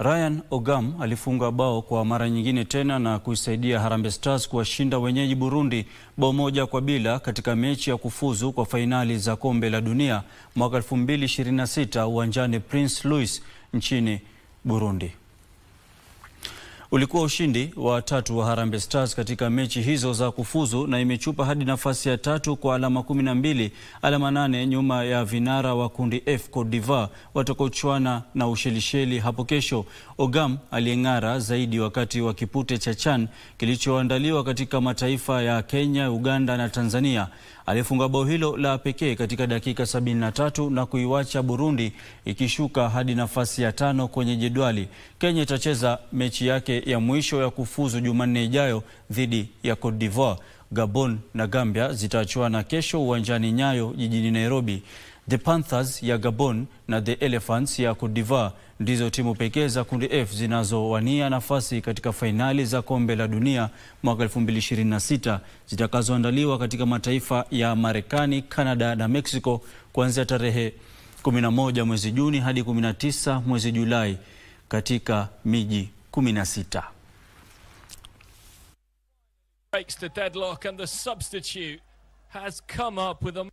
Ryan Ogam alifunga bao kwa mara nyingine tena na kuisaidia Harambee Stars kuwashinda wenyeji Burundi bao 1-0 katika mechi ya kufuzu kwa fainali za kombe la dunia mwaka 2026 uwanjani Prince Louis nchini Burundi. Ulikuwa ushindi wa tatu wa Harambee Stars katika mechi hizo za kufuzu na imechupa hadi nafasi ya 3 kwa alama 12, alama 8 nyuma ya vinara wa kundi F Cote d'Ivoire watakaochuana na Ushelisheli hapo kesho. Ogam aliyeng'ara zaidi wakati wa kipute cha CHAN kilichoandaliwa katika mataifa ya Kenya, Uganda na Tanzania. Alifunga bao hilo la pekee katika dakika 73 na kuiwacha Burundi ikishuka hadi nafasi ya 5 kwenye jedwali. Kenya itacheza mechi yake ya mwisho ya kufuzu Jumanne ijayo dhidi ya Cote d'Ivoire. Gabon na Gambia zitachuana kesho uwanjani Nyayo jijini Nairobi. The Panthers ya Gabon na The Elephants ya Cote d'Ivoire ndizo timu pekee za kundi F zinazowania nafasi katika fainali za kombe la dunia mwaka 2026 zitakazoandaliwa katika mataifa ya Marekani, Canada na Mexico kuanzia tarehe 11 mwezi Juni hadi 19 mwezi Julai katika miji 16. Breaks the deadlock and the substitute has come up with a